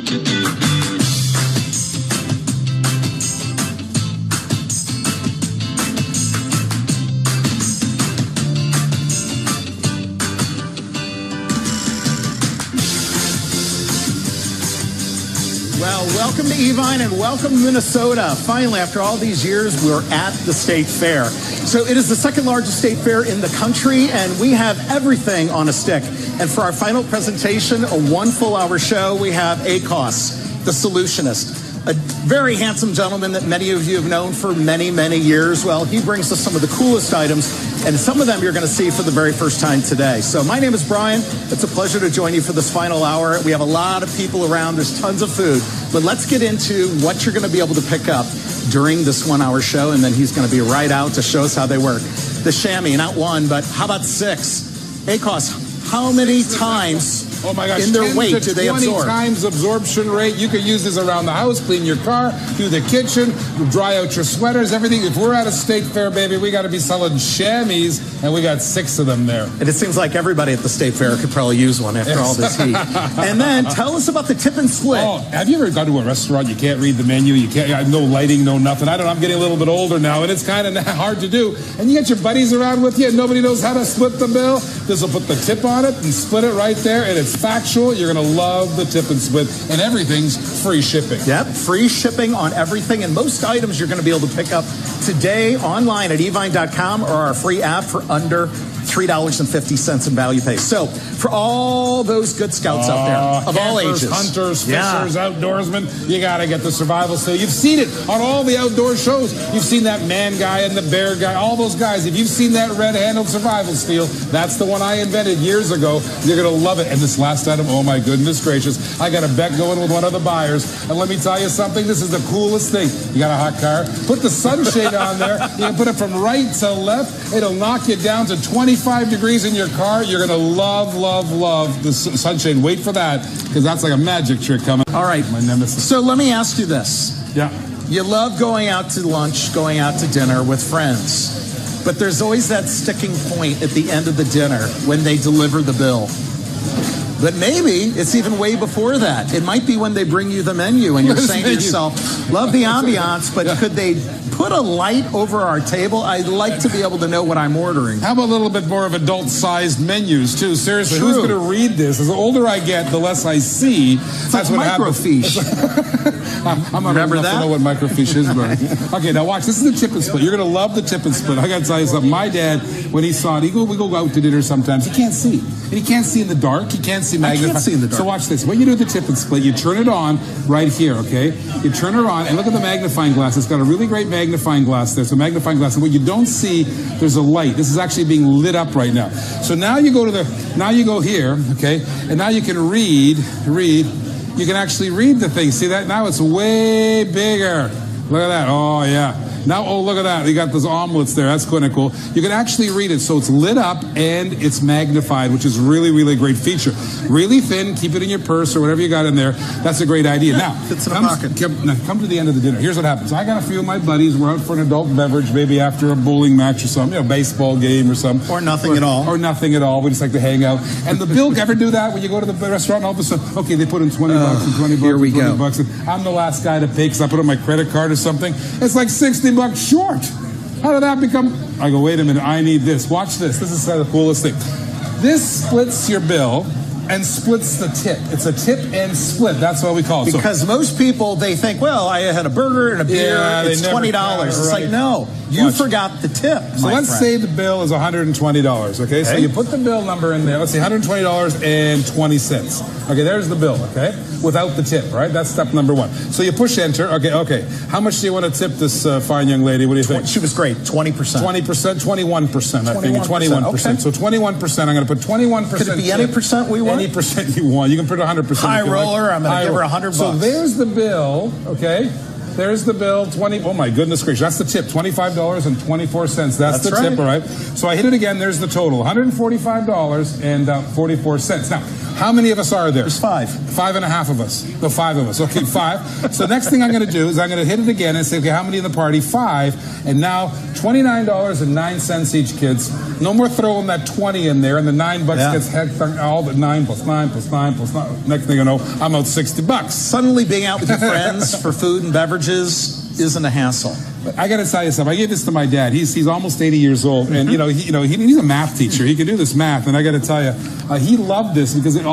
Well, welcome to Evine and welcome to Minnesota. Finally, after all these years, we're at the State Fair. So it is the second largest state fair in the country, and we have everything on a stick. And for our final presentation, a 1 full hour show, we have Akos, the solutionist. A very handsome gentleman that many of you have known for many, many years. Well, he brings us some of the coolest items, and some of them you're going to see for the very first time today. So my name is Brian. It's a pleasure to join you for this final hour. We have a lot of people around. There's tons of food. But let's get into what you're going to be able to pick up during this 1 hour show, and then he's going to be right out to show us how they work. The chamois, not one, but how about 6? Akos, how many times Oh my gosh, in their weight do they absorb? 20 times absorption rate. You could use this around the house, clean your car, do the kitchen, dry out your sweaters, everything. If we're at a state fair, baby, we got to be selling chamois, and we got 6 of them there. And it seems like everybody at the state fair could probably use one after all this heat. And then tell us about the tip and split. Oh, have you ever gone to a restaurant? You can't read the menu. You can't. No lighting, no nothing. I don't know. I'm getting a little bit older now, and it's kind of hard to do. And you get your buddies around with you, and nobody knows how to split the bill. This will put the tip on it and split it right there, and it's factual. You're going to love the tip and split, and everything's free shipping. Yep, free shipping on everything, and most items you're going to be able to pick up today online at evine.com or our free app for under $3.50 in value pay. So for all those good scouts out there of all ages, hunters, fishers, outdoorsmen, you got to get the survival steel. You've seen it on all the outdoor shows. You've seen that man guy and the bear guy, all those guys. If you've seen that red-handled survival steel, that's the one I invented years ago. You're going to love it. And this last item, oh my goodness gracious, I got a bet going with one of the buyers. And let me tell you something, this is the coolest thing. You got a hot car? Put the sunshade on there. You can put it from right to left. It'll knock you down to 25 degrees in your car. You're going to love, love, love the sunshade. Wait for that, because that's like a magic trick coming. All right. My nemesis. So let me ask you this. Yeah. You love going out to lunch, going out to dinner with friends, but there's always that sticking point at the end of the dinner when they deliver the bill. But maybe it's even way before that. It might be when they bring you the menu and you're saying to yourself, love the ambiance, but could they put a light over our table? I'd like to be able to know what I'm ordering. How about a little bit more of adult-sized menus, too? Seriously, True. Who's going to read this? As the older I get, the less I see. That's what microfiche. I'm not Remember old enough to know what microfiche is, but okay, now watch. This is the tip and split. You're going to love the tip and split. I got to tell you something. My dad, when he saw it, we go out to dinner sometimes. He can't see. And he can't see in the dark. He can't see Magnifying. I can't see in the dark. So watch this. What you do with the tip and split, you turn it on right here, okay? You turn her on, and look at the magnifying glass. It's got a really great magnifying glass there. It's a magnifying glass. And what you don't see, there's a light. This is actually being lit up right now. So now you go here, okay? And now you can read. You can actually read the thing. See that? Now it's way bigger. Look at that. Oh, yeah. Now, oh, look at that. You got those omelets there. That's kind of cool. You can actually read it. So it's lit up and it's magnified, which is really, really great feature. Really thin. Keep it in your purse or whatever you got in there. That's a great idea. Yeah, now, fits in a pocket. Come to the end of the dinner. Here's what happens. I got a few of my buddies. We're out for an adult beverage, maybe after a bowling match or something, baseball game or something. Or nothing at all. Or nothing at all. We just like to hang out. And the bill, ever do that when you go to the restaurant and all of a sudden, okay, they put in 20 bucks and 20 bucks here we and 20 go. bucks. And I'm the last guy to pay because I put on my credit card or something. It's like 60 bucks short. How did that become? I go, wait a minute, I need this. Watch this. This is the coolest thing. This splits your bill and splits the tip. It's a tip and split. That's what we call it. Because most people, they think, well, I had a burger and a beer. It's $20. It's like, no, you forgot the tip. So let's say the bill is $120. Okay, so you put the bill number in there. Let's see, $120.20. Okay, there's the bill. Okay, without the tip, right? That's step number one. So you push enter. Okay. How much do you want to tip this fine young lady? What do you think? She was great. 20%. 20%, 21%. I think 21%. Okay. So 21%. I'm going to put 21%. Could it be any percent we want? Any percent you want. You can put 100%. High roller. I'm going to give her $100. So there's the bill. Okay. There's the bill, 20. Oh my goodness gracious, that's the tip, $25.24. That's the tip, all right? So I hit it again, there's the total, $145.44. Now, how many of us are there? There's 5. 5.5 of us. No, 5 of us. Okay, 5. So next thing I'm going to do is I'm going to hit it again and say, okay, how many in the party? 5. And now $29.09 each, kids. No more throwing that 20 in there, and the $9 gets hecked all the 9 plus 9 plus 9 plus 9. Next thing you know, I'm out $60. Suddenly being out with your friends for food and beverages isn't a hassle. I got to tell you something. I gave this to my dad. He's almost 80 years old, and he's a math teacher. He can do this math, and I got to tell you, he loved this because it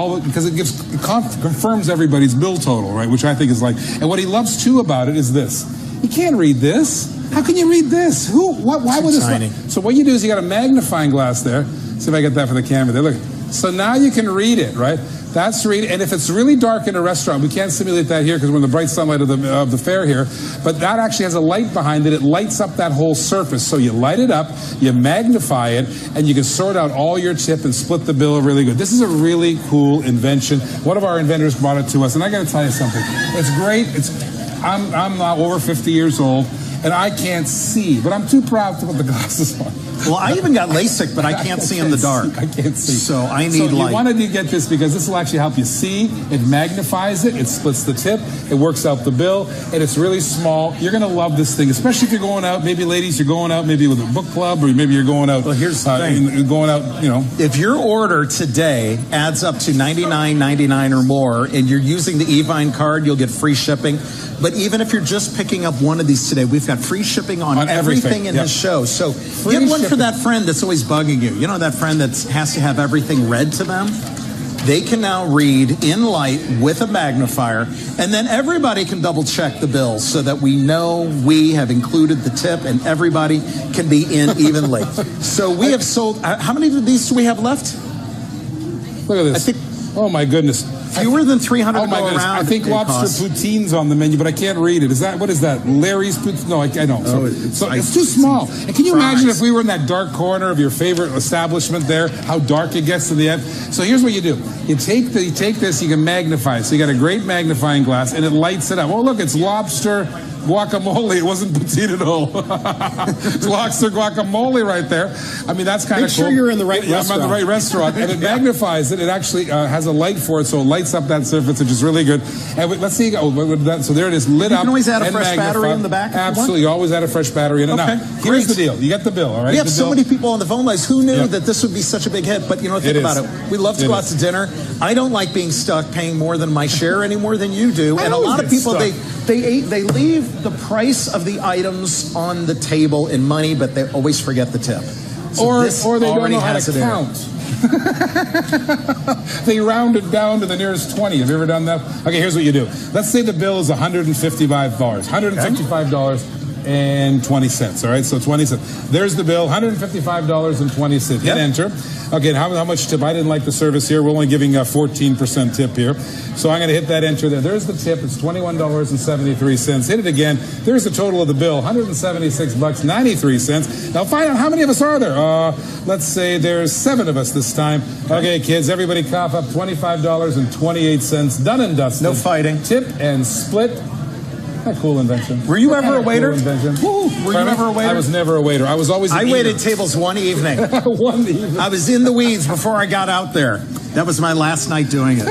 confirms everybody's bill total, right? Which I think is like, and what he loves too about it is this: you can't read this. How can you read this? Why would this? Tiny. So what you do is you got a magnifying glass there. See if I get that for the camera there. Look. So now you can read it, right? That's read, and if it's really dark in a restaurant, we can't simulate that here because we're in the bright sunlight of the fair here, but that actually has a light behind it. It lights up that whole surface. So you light it up, you magnify it, and you can sort out all your tip and split the bill really good. This is a really cool invention. One of our inventors brought it to us, and I got to tell you something. It's great. I'm now over 50 years old, and I can't see, but I'm too proud to put the glasses on. Well, I even got LASIK, but I can't see in the dark. I can't see. So I need light. You wanted to get this because this will actually help you see. It magnifies it. It splits the tip. It works out the bill. And it's really small. You're going to love this thing, especially if you're going out. Maybe, ladies, you're going out maybe with a book club, or maybe you're going out. Well, here's the thing. Going out, If your order today adds up to $99.99 or more, and you're using the Evine card, you'll get free shipping. But even if you're just picking up one of these today, we've got free shipping on everything in this show. So get one for that friend that's always bugging you. You know, that friend that has to have everything read to them? They can now read in light with a magnifier, and then everybody can double check the bill so that we know we have included the tip and everybody can be in evenly. So we have sold, how many of these do we have left? Look at this. Oh my goodness. Fewer than 300 to go around. I think lobster poutine's on the menu, but I can't read it. What is that? Larry's poutine? No, I don't. So it's too small. And can you imagine if we were in that dark corner of your favorite establishment there, how dark it gets to the end? So here's what you do. You take this, you can magnify it. So you got a great magnifying glass, and it lights it up. Oh, look, it's lobster guacamole. It wasn't poutine at all. It's lobster guacamole right there. I mean, that's kind of cool. Make sure you're in the right restaurant. I'm at the right restaurant. And it magnifies it. It actually has a light for it, so it lights up that surface, which is really good. And let's see. So there it is, lit up. You can always add a fresh battery in the back. Absolutely. You always add a fresh battery in it. Now, here's the deal. You get the bill, all right? We have so many people on the phone lines. Who knew that this would be such a big hit? But, think about it. We love to go out to dinner. I don't like being stuck paying more than my share any more than you do. And a lot of people, they leave the price of the items on the table in money, but they always forget the tip. So or they don't know how to count. They round it down to the nearest 20. Have you ever done that? Okay, here's what you do. Let's say the bill is $155. $155.20. All right, so 20 cents. There's the bill, $155.20. Hit enter. Okay, and how much tip? I didn't like the service here. We're only giving a 14% tip here. So I'm going to hit that enter there. There's the tip. It's $21.73. Hit it again. There's the total of the bill, $176.93. Now find out how many of us are there. Let's say there's 7 of us this time. Okay, kids, everybody cough up $25.28. Done and dusted. No fighting. Tip and split. A cool invention. Were you ever a waiter? Cool Were you ever a waiter? I was never a waiter. I was always an I waited tables one evening. One evening. I was in the weeds before I got out there. That was my last night doing it.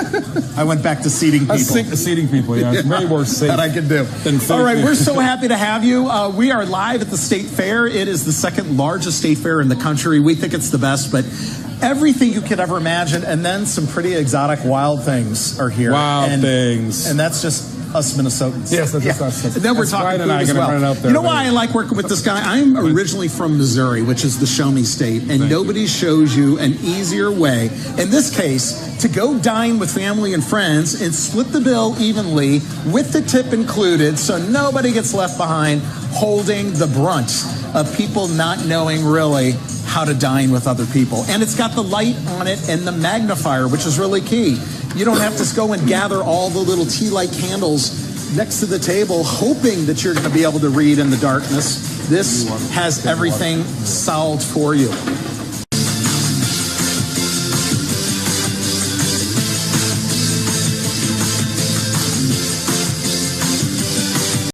I went back to seating people. Seating people, yeah. It's very more safe. That I could do. All right, we're so happy to have you. We are live at the State Fair. It is the second largest state fair in the country. We think it's the best, but everything you could ever imagine, and then some pretty exotic wild things are here. Things. And that's just us Minnesotans. Yes, that's just us. And then we're talking food as well. You know why I like working with this guy? I'm originally from Missouri, which is the show me state, and nobody shows you an easier way, in this case, to go dine with family and friends and split the bill evenly with the tip included, so nobody gets left behind holding the brunt of people not knowing really how to dine with other people. And it's got the light on it and the magnifier, which is really key. You don't have to go and gather all the little tea light candles next to the table hoping that you're going to be able to read in the darkness. This has everything solved for you.